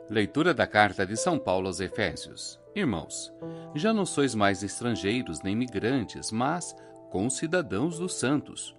Leitura da Carta de São Paulo aos Efésios. Irmãos, já não sois mais estrangeiros nem migrantes, mas concidadãos dos santos.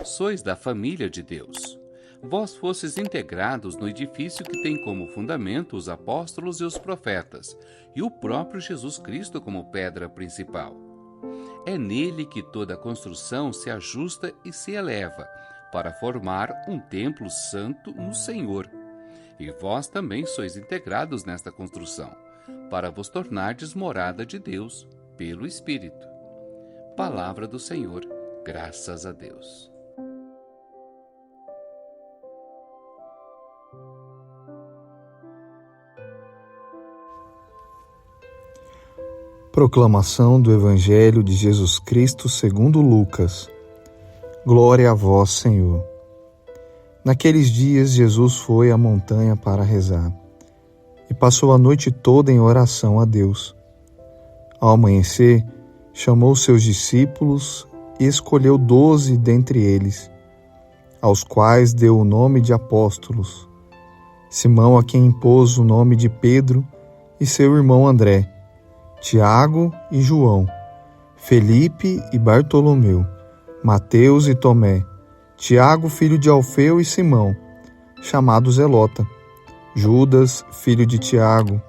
Sois da família de Deus. Vós fostes integrados no edifício que tem como fundamento os apóstolos e os profetas, e o próprio Jesus Cristo como pedra principal. É nele que toda a construção se ajusta e se eleva, para formar um templo santo no Senhor. E vós também sois integrados nesta construção, para vos tornardes morada de Deus, pelo Espírito. Palavra do Senhor, graças a Deus. Proclamação do Evangelho de Jesus Cristo segundo Lucas. Glória a vós, Senhor. Naqueles dias, Jesus foi à montanha para rezar e passou a noite toda em oração a Deus. Ao amanhecer, chamou seus discípulos e escolheu 12 dentre eles, aos quais deu o nome de apóstolos: Simão, a quem impôs o nome de Pedro, e seu irmão André, Tiago e João, Felipe e Bartolomeu, Mateus e Tomé, Tiago, filho de Alfeu, e Simão, chamado Zelota, Judas, filho de Tiago,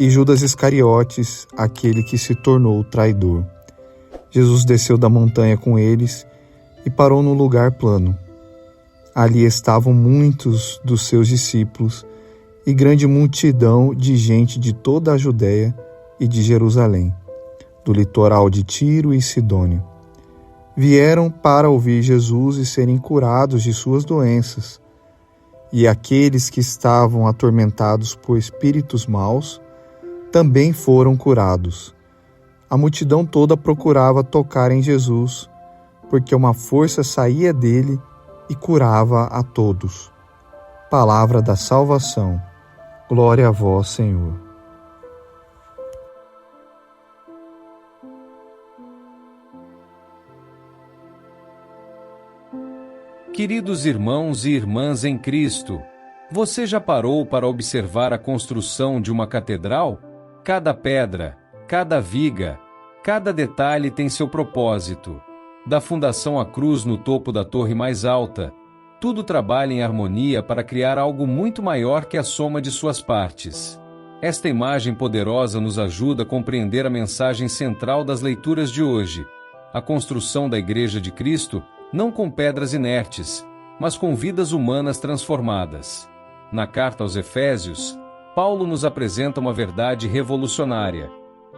e Judas Iscariotes, aquele que se tornou traidor. Jesus desceu da montanha com eles e parou num lugar plano. Ali estavam muitos dos seus discípulos e grande multidão de gente de toda a Judéia e de Jerusalém, do litoral de Tiro e Sidônia. Vieram para ouvir Jesus e serem curados de suas doenças. E aqueles que estavam atormentados por espíritos maus também foram curados. A multidão toda procurava tocar em Jesus, porque uma força saía dele e curava a todos. Palavra da salvação. Glória a vós, Senhor. Queridos irmãos e irmãs em Cristo, você já parou para observar a construção de uma catedral? Cada pedra, cada viga, cada detalhe tem seu propósito. Da fundação à cruz no topo da torre mais alta, tudo trabalha em harmonia para criar algo muito maior que a soma de suas partes. Esta imagem poderosa nos ajuda a compreender a mensagem central das leituras de hoje: a construção da Igreja de Cristo, não com pedras inertes, mas com vidas humanas transformadas. Na carta aos Efésios, Paulo nos apresenta uma verdade revolucionária.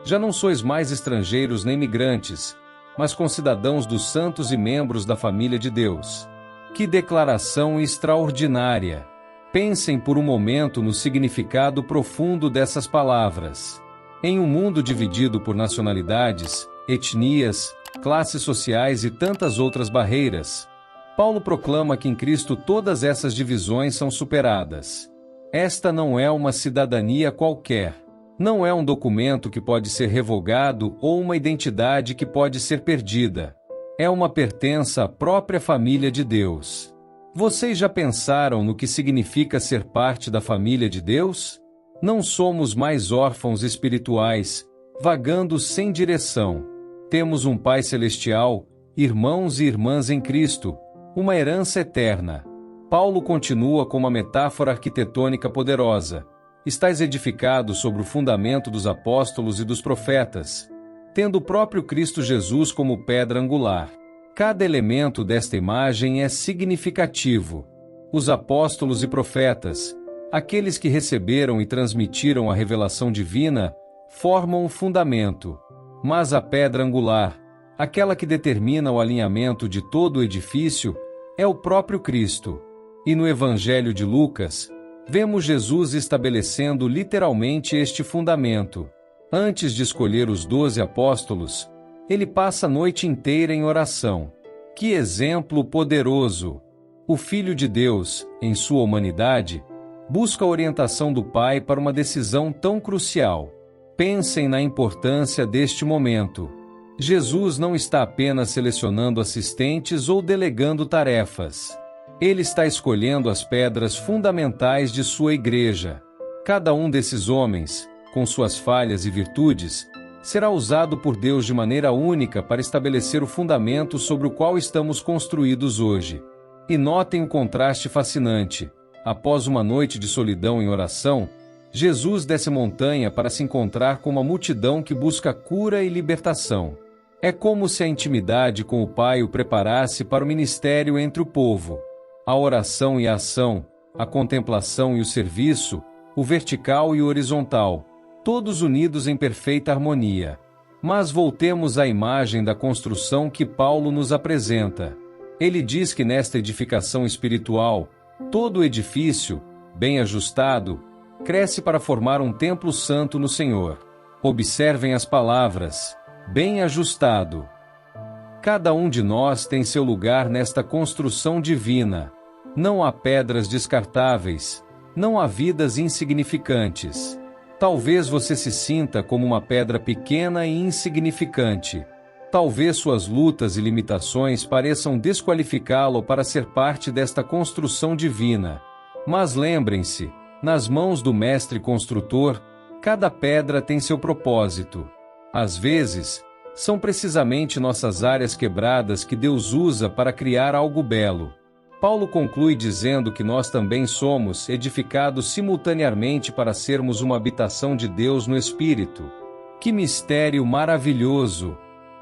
Já não sois mais estrangeiros nem migrantes, mas concidadãos dos santos e membros da família de Deus. Que declaração extraordinária! Pensem por um momento no significado profundo dessas palavras. Em um mundo dividido por nacionalidades, etnias, classes sociais e tantas outras barreiras, Paulo proclama que em Cristo todas essas divisões são superadas. Esta não é uma cidadania qualquer, não é um documento que pode ser revogado ou uma identidade que pode ser perdida. É uma pertença à própria família de Deus. Vocês já pensaram no que significa ser parte da família de Deus? Não somos mais órfãos espirituais, vagando sem direção. Temos um Pai Celestial, irmãos e irmãs em Cristo, uma herança eterna. Paulo continua com uma metáfora arquitetônica poderosa. Estais edificados sobre o fundamento dos apóstolos e dos profetas, tendo o próprio Cristo Jesus como pedra angular. Cada elemento desta imagem é significativo. Os apóstolos e profetas, aqueles que receberam e transmitiram a revelação divina, formam o fundamento. Mas a pedra angular, aquela que determina o alinhamento de todo o edifício, é o próprio Cristo. E no Evangelho de Lucas, vemos Jesus estabelecendo literalmente este fundamento. Antes de escolher os 12 apóstolos, ele passa a noite inteira em oração. Que exemplo poderoso! O Filho de Deus, em sua humanidade, busca a orientação do Pai para uma decisão tão crucial. Pensem na importância deste momento. Jesus não está apenas selecionando assistentes ou delegando tarefas. Ele está escolhendo as pedras fundamentais de sua igreja. Cada um desses homens, com suas falhas e virtudes, será usado por Deus de maneira única para estabelecer o fundamento sobre o qual estamos construídos hoje. E notem o contraste fascinante. Após uma noite de solidão em oração, Jesus desce montanha para se encontrar com uma multidão que busca cura e libertação. É como se a intimidade com o Pai o preparasse para o ministério entre o povo. A oração e a ação, a contemplação e o serviço, o vertical e o horizontal, todos unidos em perfeita harmonia. Mas voltemos à imagem da construção que Paulo nos apresenta. Ele diz que nesta edificação espiritual, todo o edifício, bem ajustado, cresce para formar um templo santo no Senhor. Observem as palavras, bem ajustado. Cada um de nós tem seu lugar nesta construção divina. Não há pedras descartáveis, não há vidas insignificantes. Talvez você se sinta como uma pedra pequena e insignificante. Talvez suas lutas e limitações pareçam desqualificá-lo para ser parte desta construção divina. Mas lembrem-se, nas mãos do Mestre Construtor, cada pedra tem seu propósito. Às vezes, são precisamente nossas áreas quebradas que Deus usa para criar algo belo. Paulo conclui dizendo que nós também somos edificados simultaneamente para sermos uma habitação de Deus no Espírito. Que mistério maravilhoso!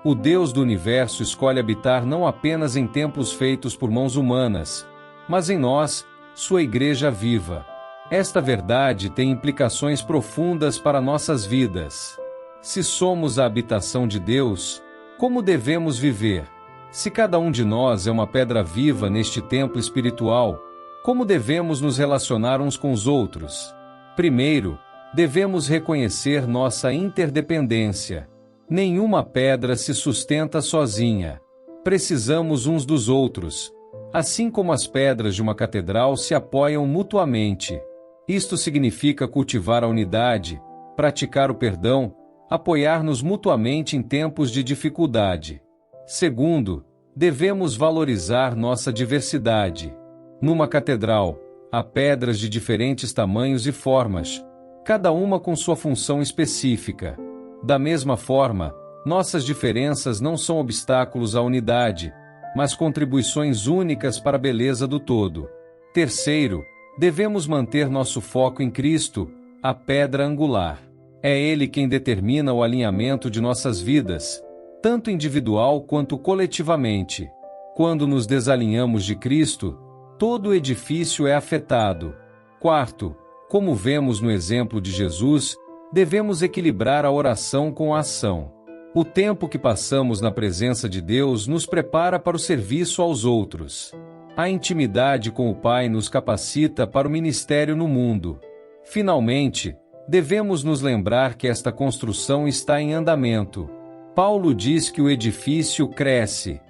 O Deus do universo escolhe habitar não apenas em templos feitos por mãos humanas, mas em nós, sua igreja viva. Esta verdade tem implicações profundas para nossas vidas. Se somos a habitação de Deus, como devemos viver? Se cada um de nós é uma pedra viva neste templo espiritual, como devemos nos relacionar uns com os outros? Primeiro, devemos reconhecer nossa interdependência. Nenhuma pedra se sustenta sozinha. Precisamos uns dos outros, assim como as pedras de uma catedral se apoiam mutuamente. Isto significa cultivar a unidade, praticar o perdão, apoiar-nos mutuamente em tempos de dificuldade. Segundo, devemos valorizar nossa diversidade. Numa catedral, há pedras de diferentes tamanhos e formas, cada uma com sua função específica. Da mesma forma, nossas diferenças não são obstáculos à unidade, mas contribuições únicas para a beleza do todo. Terceiro, devemos manter nosso foco em Cristo, a pedra angular. É Ele quem determina o alinhamento de nossas vidas, tanto individual quanto coletivamente. Quando nos desalinhamos de Cristo, todo o edifício é afetado. Quarto, como vemos no exemplo de Jesus, devemos equilibrar a oração com a ação. O tempo que passamos na presença de Deus nos prepara para o serviço aos outros. A intimidade com o Pai nos capacita para o ministério no mundo. Finalmente, devemos nos lembrar que esta construção está em andamento. Paulo diz que o edifício cresce.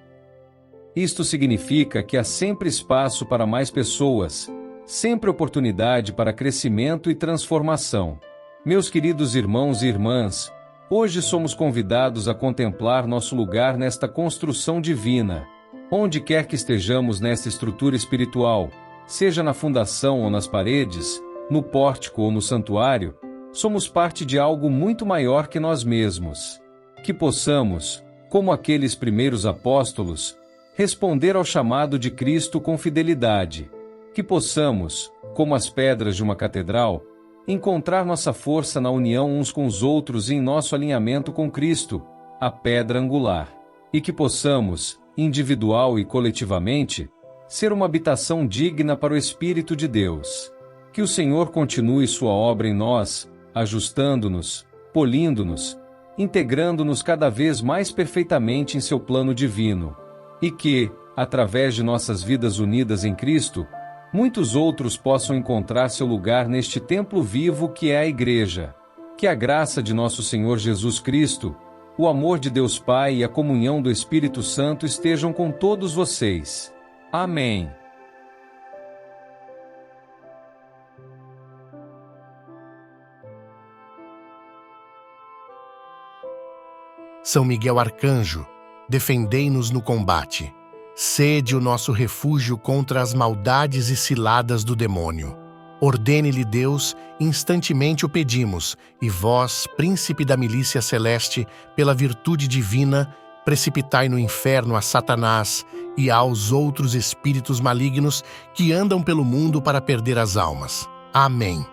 Isto significa que há sempre espaço para mais pessoas, sempre oportunidade para crescimento e transformação. Meus queridos irmãos e irmãs, hoje somos convidados a contemplar nosso lugar nesta construção divina. Onde quer que estejamos nesta estrutura espiritual, seja na fundação ou nas paredes, no pórtico ou no santuário, somos parte de algo muito maior que nós mesmos. Que possamos, como aqueles primeiros apóstolos, responder ao chamado de Cristo com fidelidade. Que possamos, como as pedras de uma catedral, encontrar nossa força na união uns com os outros e em nosso alinhamento com Cristo, a pedra angular. E que possamos, individual e coletivamente, ser uma habitação digna para o Espírito de Deus. Que o Senhor continue sua obra em nós, ajustando-nos, polindo-nos, integrando-nos cada vez mais perfeitamente em seu plano divino. E que, através de nossas vidas unidas em Cristo, muitos outros possam encontrar seu lugar neste templo vivo que é a Igreja. Que a graça de nosso Senhor Jesus Cristo, o amor de Deus Pai e a comunhão do Espírito Santo estejam com todos vocês. Amém. São Miguel Arcanjo, defendei-nos no combate. Sede o nosso refúgio contra as maldades e ciladas do demônio. Ordene-lhe Deus, instantemente o pedimos, e vós, príncipe da milícia celeste, pela virtude divina, precipitai no inferno a Satanás e aos outros espíritos malignos que andam pelo mundo para perder as almas. Amém.